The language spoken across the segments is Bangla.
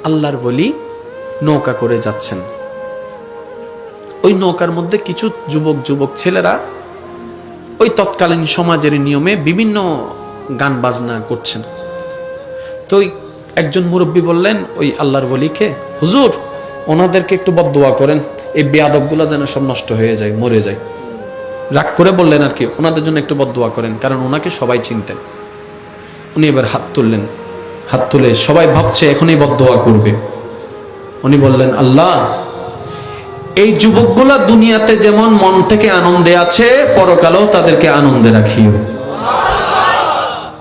আল্লাহর ওলি নৌকা করে যাচ্ছেন। ওই নৌকার মধ্যে কিছু যুবক যুবক ছেলেরা ওই তৎকালীন সমাজের নিয়মে বিভিন্ন গান বাজনা করছেন। তো একজন মুরব্বী বললেন ওই আল্লাহর ওলিকে, হুজুর ওনাদেরকে একটু বদদোয়া করেন, এই বেয়াদবগুলো যেন সব নষ্ট হয়ে যায়, মরে যায়। রাগ করে বললেন আর কি, ওনাদের জন্য একটু বদদোয়া করেন, কারণ ওনাকে সবাই চিনতেন। উনি এবার হাত তুললেন, হাত তুলে সবাই ভাবছে এখনই বদদোয়া করবে। উনি বললেন, আল্লাহ এই যুবকগুলা দুনিয়াতে যেমন মন থেকে আনন্দে আছে, পরকালেও তাদেরকে আনন্দে রাখিও।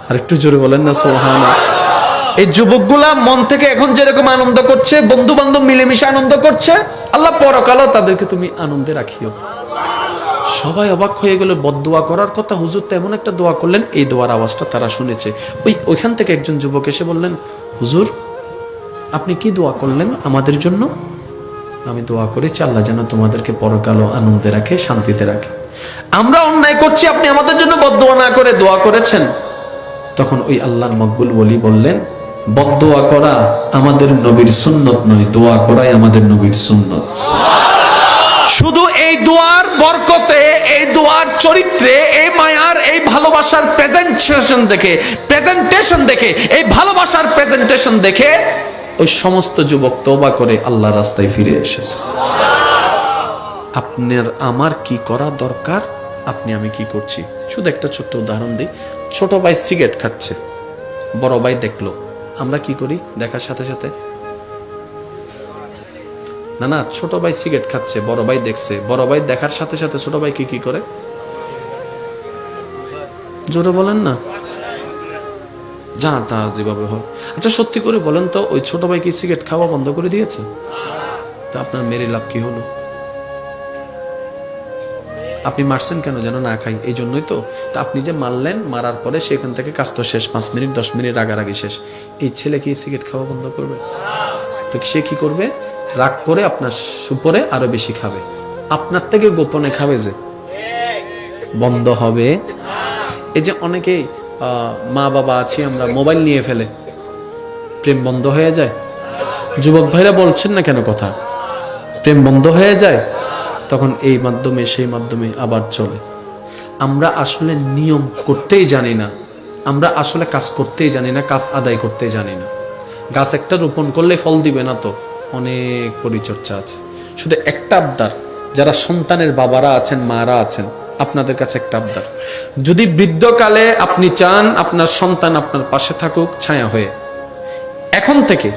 আর একটু জোরে বলেন না সুবহানাল্লাহ। এই যুবকগুলা মন থেকে এখন যেরকম আনন্দ করছে, বন্ধু বান্ধব মিলেমিশে আনন্দ করছে, আল্লাহ পরকালেও তাদেরকে তুমি আনন্দে রাখিও। সবাই অবাক হয়ে গেল, বদদোয়া করার কথা, হুজুর তেমন একটা দোয়া করলেন, এই দোয়ার আওয়াজটা তারা শুনেছে। ওইখান থেকে একজন যুবক এসে বললেন, হুজুর আপনি কি দোয়া করলেন আমাদের জন্য? আমি দোয়া করেছি আল্লাহ যেন তোমাদেরকে পরকালও আনন্দে রাখে, শান্তিতে রাখে। আমরা অন্যায় করছি, আপনি আমাদের জন্য বদদোয়া না করে দোয়া করেছেন। তখন ওই আল্লাহর মকবুল ওলি বললেন, বদদোয়া করা আমাদের নবীর সুন্নত নয়, দোয়া করাই আমাদের নবীর সুন্নত। শুধু এই দোয়ার বরকতে, এই দোয়ার চরিত্রে, এই মায়ার, এই ভালোবাসার প্রেজেন্টেশন দেখে, এই ভালোবাসার প্রেজেন্টেশন দেখে ওই সমস্ত যুবক তওবা করে আল্লাহর রাস্তায় ফিরে এসেছে। আপনার আমার কি করা দরকার, আপনি আমি কি করছি? শুধু একটা ছোট্ট উদাহরণ দিই। ছোট ভাই সিগারেট খাচ্ছে, বড় ভাই দেখলো, আমরা কি করি? দেখার সাথে সাথে না, ছোট ভাই সিগারেট খাচ্ছে, বড় ভাই দেখছে, বড় ভাই দেখার সাথে সাথে ছোট ভাই কি করে? জোরে বলেন না, যা তা যেভাবে হয়। আচ্ছা সত্যি করে বলেন তো, ওই ছোট ভাই কি সিগারেট খাওয়া বন্ধ করে দিয়েছে? তা আপনার মেরে লাভ কি হলো? আপনি মারছেন কেন? যেন না খাই, এই জন্যই তো। তা আপনি যে মারলেন, মারার পরে সেখান থেকে কাজ তো শেষ, 5 মিনিট 10 মিনিট রাগারাগি শেষ। এই ছেলে কি সিগারেট খাওয়া বন্ধ করবে? তো সে কি করবে? রাগ করে আপনার উপরে আরো বেশি খাবে, আপনার থেকে গোপনে খাবে, যে বন্ধ হবে। এই যে অনেকেই মা বাবা আছি আমরা, মোবাইল নিয়ে ফেলে, প্রেম বন্ধ হয়ে যায়। যুবক ভাইরা বলছেন না কেন কথা? প্রেম বন্ধ হয়ে যায়, তখন এই মাধ্যমে সেই মাধ্যমে আবার চলে। আমরা আসলে নিয়ম করতেই জানি না, আমরা আসলে কাজ করতেই জানি না, কাজ আদায় করতে জানি না। গাছ একটা রোপণ করলে ফল দিবে না তো, অনেক পরিচর্যা আছে। শুধু একটা আবদার, যারা সন্তানের বাবারা আছেন, মারা আছেন, আপনাদের কাছে একটা আবদার, যদি বৃদ্ধকালে আপনি চান আপনার সন্তান আপনার পাশে থাকুক ছায়া হয়ে, এখন থেকে